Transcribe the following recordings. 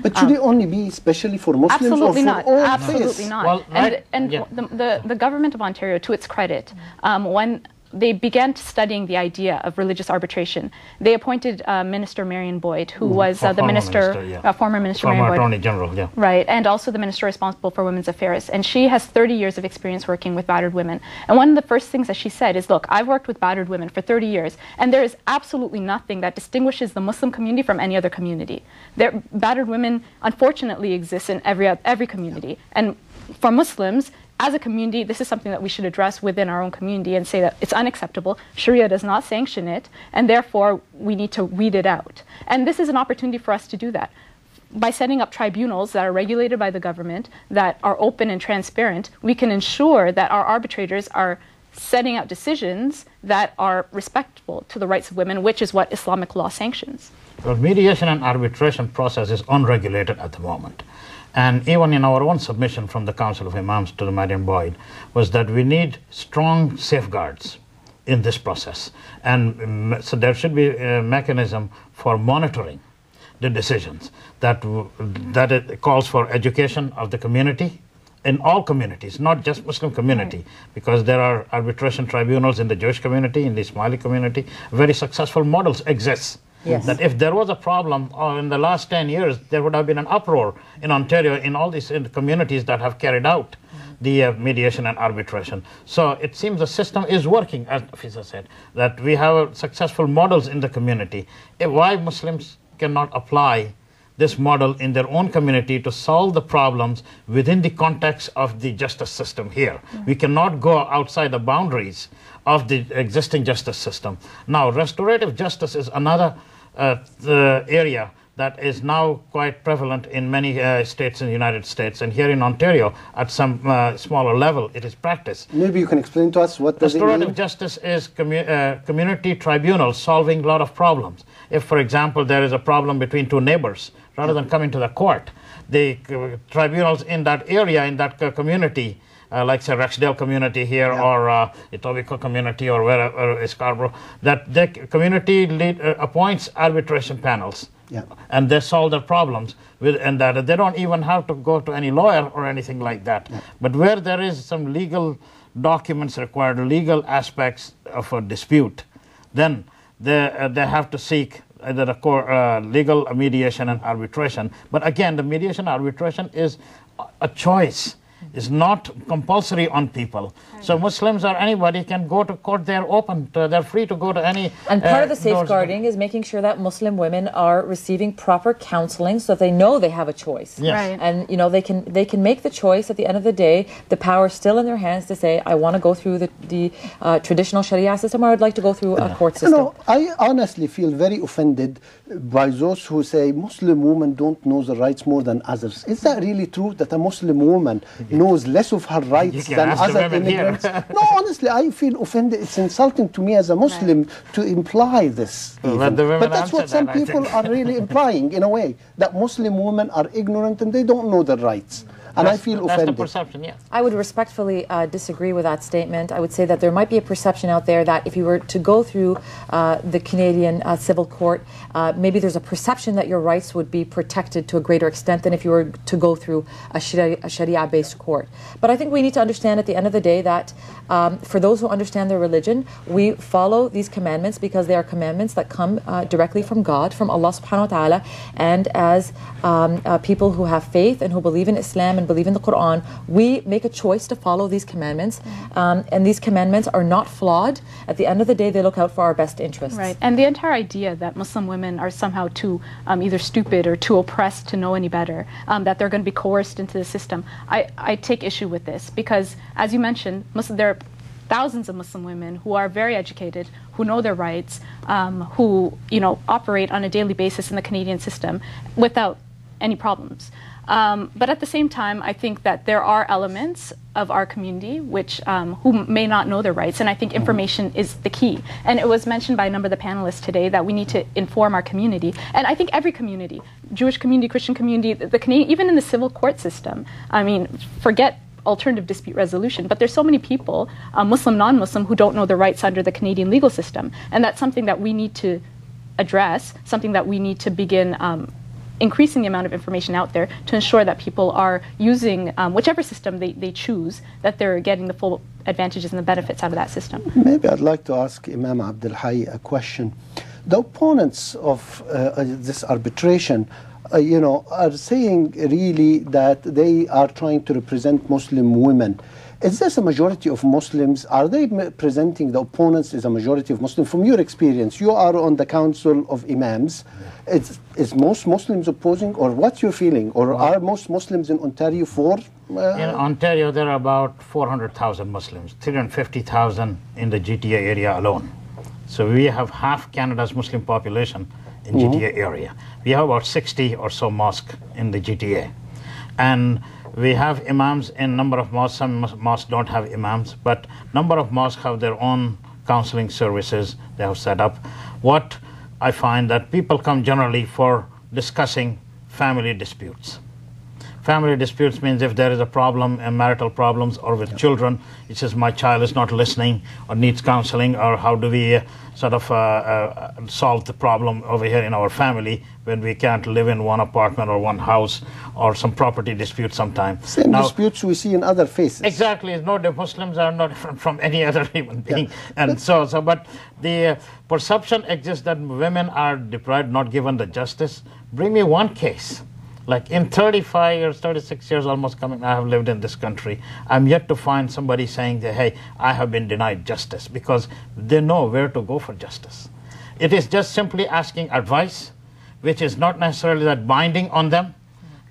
But should it only be especially for Muslims Absolutely or for not. all Absolutely faiths? not. Well, And the government of Ontario, to its credit, when they began studying the idea of religious arbitration, they appointed Minister Marion Boyd, who was the former former Minister Marion former Boyd. Attorney General, yeah. Right, and also the Minister responsible for women's affairs. And she has 30 years of experience working with battered women. And one of the first things that she said is, look, I've worked with battered women for 30 years, and there is absolutely nothing that distinguishes the Muslim community from any other community. Battered women, unfortunately, exist in every community. And for Muslims, as a community, this is something that we should address within our own community and say that it's unacceptable. Sharia does not sanction it, and therefore we need to weed it out. And this is an opportunity for us to do that. By setting up tribunals that are regulated by the government, that are open and transparent, we can ensure that our arbitrators are setting out decisions that are respectful to the rights of women, which is what Islamic law sanctions. The mediation and arbitration process is unregulated at the moment. And even in our own submission from the Council of Imams to the Marion Boyd was that we need strong safeguards in this process. And so there should be a mechanism for monitoring the decisions, that it calls for education of the community, in all communities, not just Muslim community, because there are arbitration tribunals in the Jewish community, in the Ismaili community. Very successful models exist. Yes. That if there was a problem in the last 10 years, there would have been an uproar in Ontario, in all these communities that have carried out the mediation and arbitration. So it seems the system is working, as Fiza said, that we have successful models in the community. Why Muslims cannot apply this model in their own community to solve the problems within the context of the justice system here? We cannot go outside the boundaries of the existing justice system. Now, restorative justice is another area that is now quite prevalent in many states in the United States, and here in Ontario, at some smaller level, it is practiced. Maybe you can explain to us what does it mean? Restorative justice is community tribunals solving a lot of problems. If, for example, there is a problem between two neighbors, rather than coming to the court, the tribunals in that area, in that community, like say Rexdale community here, or Etobicoke community, or wherever Scarborough, that the community appoints arbitration panels, and they solve their problems and that they don't even have to go to any lawyer or anything like that. But where there is some legal documents required, legal aspects of a dispute, then they have to seek either a legal mediation and arbitration. But again, the mediation arbitration is a choice. Is not compulsory on people. So Muslims or anybody can go to court. They're open. They're free to go to any. And part of the safeguarding is making sure that Muslim women are receiving proper counseling, so that they know they have a choice. Yes. Right. And they can make the choice. At the end of the day, the power is still in their hands to say, I want to go through the traditional Sharia system, or I'd like to go through a court system. You know, I honestly feel very offended by those who say Muslim women don't know the rights more than others. Is that really true, that a Muslim woman knows less of her rights than other immigrants? No, honestly, I feel offended. It's insulting to me as a Muslim to imply this. But that's what some people are really implying, in a way, that Muslim women are ignorant and they don't know their rights. And I feel offended. That's the perception, yes. I would respectfully disagree with that statement. I would say that there might be a perception out there that if you were to go through the Canadian civil court, maybe there's a perception that your rights would be protected to a greater extent than if you were to go through a Sharia-based court. But I think we need to understand at the end of the day that for those who understand their religion, we follow these commandments because they are commandments that come directly from God, from Allah subhanahu wa ta'ala, and as people who have faith and who believe in Islam and believe in the Quran, we make a choice to follow these commandments, and these commandments are not flawed. At the end of the day, they look out for our best interests. Right, and the entire idea that Muslim women are somehow too either stupid or too oppressed to know any better, that they're going to be coerced into the system, I take issue with this, because as you mentioned, there are thousands of Muslim women who are very educated, who know their rights, who operate on a daily basis in the Canadian system without any problems. But at the same time, I think that there are elements of our community which who may not know their rights, and I think information is the key. And it was mentioned by a number of the panelists today that we need to inform our community, and I think every community, Jewish community, Christian community, the Canadian, even in the civil court system. I mean, forget alternative dispute resolution, but there's so many people, Muslim, non-Muslim, who don't know their rights under the Canadian legal system, and that's something that we need to address, something that we need to begin increasing the amount of information out there to ensure that people are using whichever system they choose, that they're getting the full advantages and the benefits out of that system. Maybe I'd like to ask Imam Abdul Hayy a question. The opponents of this arbitration are saying really that they are trying to represent Muslim women. Is this a majority of Muslims? Are they presenting the opponents as a majority of Muslims? From your experience, you are on the Council of Imams. Is most Muslims opposing, or what's your feeling? Or are most Muslims in Ontario for? In Ontario, there are about 400,000 Muslims, 350,000 in the GTA area alone. So we have half Canada's Muslim population in GTA area. We have about 60 or so mosques in the GTA. And we have imams in number of mosques. Some mosques don't have imams, but number of mosques have their own counseling services they have set up. What I find that people come generally for discussing family disputes. Family disputes means if there is a problem, marital problems, or with children, it says my child is not listening or needs counseling, or how do we sort of solve the problem over here in our family when we can't live in one apartment or one house, or some property dispute sometimes. Same disputes we see in other faiths. Exactly. The Muslims are not different from any other human being. And but the perception exists that women are deprived, not given the justice. Bring me one case. Like in 35 years, 36 years almost coming, I have lived in this country. I'm yet to find somebody saying that, hey, I have been denied justice, because they know where to go for justice. It is just simply asking advice, which is not necessarily that binding on them,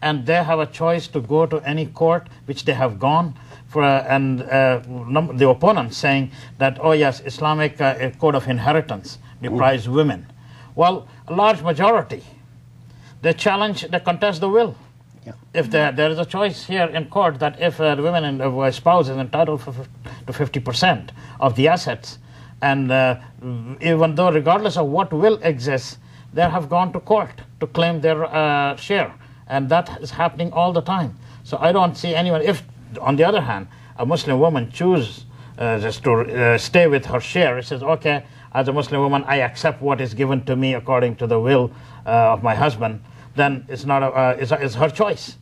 and they have a choice to go to any court, which they have gone for, and the opponents saying that, oh yes, Islamic code of inheritance deprives women. Well, a large majority, they contest the will. Yeah. If there is a choice here in court that if the women and the spouse is entitled to 50% of the assets, and even though regardless of what will exists, they have gone to court to claim their share, and that is happening all the time. So I don't see anyone. If, on the other hand, a Muslim woman chooses just to stay with her share, it says, okay, as a Muslim woman, I accept what is given to me according to the will of my husband, then it's not it's her choice.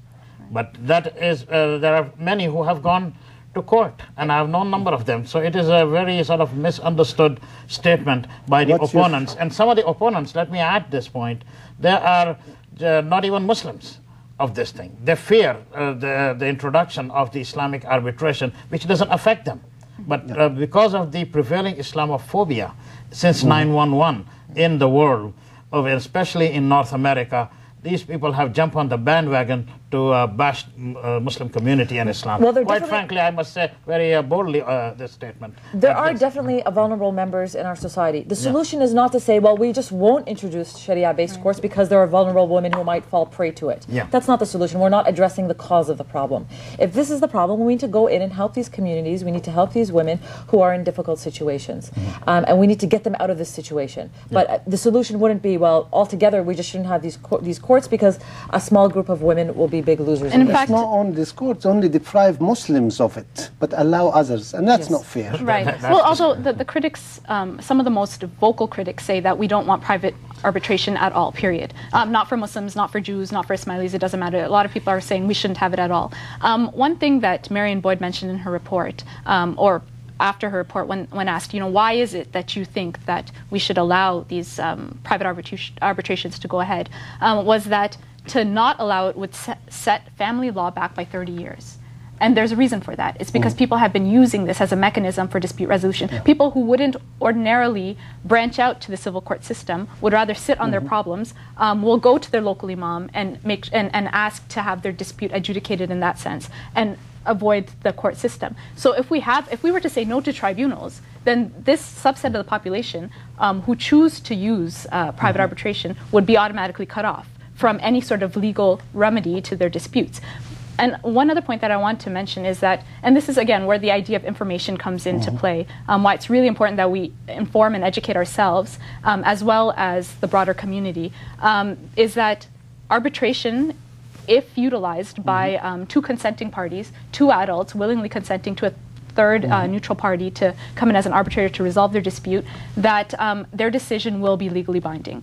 But that is there are many who have gone to court, and I have known number of them. So it is a very sort of misunderstood statement by the opponents. And some of the opponents, let me add this point, they are not even Muslims of this thing. They fear the introduction of the Islamic arbitration, which doesn't affect them. But because of the prevailing Islamophobia since 9/11 in the world, especially in North America, these people have jumped on the bandwagon to bash Muslim community and Islam. Well, quite frankly, I must say very boldly this statement. There are definitely vulnerable members in our society. The solution is not to say, well, we just won't introduce Sharia-based courts because there are vulnerable women who might fall prey to it. That's not the solution. We're not addressing the cause of the problem. If this is the problem, we need to go in and help these communities. We need to help these women who are in difficult situations. And we need to get them out of this situation. But the solution wouldn't be, well, altogether we just shouldn't have these courts because a small group of women will be big losers. And in fact, not only these courts only deprive Muslims of it, but allow others, and that's not fair. Right. Well, also the critics, some of the most vocal critics say that we don't want private arbitration at all, period. Not for Muslims, not for Jews, not for Ismailis, it doesn't matter. A lot of people are saying we shouldn't have it at all. One thing that Marion Boyd mentioned in her report, or after her report, when asked, why is it that you think that we should allow these private arbitrations to go ahead, was that to not allow it would set family law back by 30 years. And there's a reason for that. It's because people have been using this as a mechanism for dispute resolution. People who wouldn't ordinarily branch out to the civil court system, would rather sit on their problems, will go to their local imam and ask to have their dispute adjudicated in that sense, and avoid the court system. So if we were to say no to tribunals, then this subset of the population who choose to use private arbitration would be automatically cut off from any sort of legal remedy to their disputes. And one other point that I want to mention is that, and this is again where the idea of information comes into play, why it's really important that we inform and educate ourselves as well as the broader community, is that arbitration, if utilized by two consenting parties, two adults willingly consenting to a third neutral party to come in as an arbitrator to resolve their dispute, that their decision will be legally binding.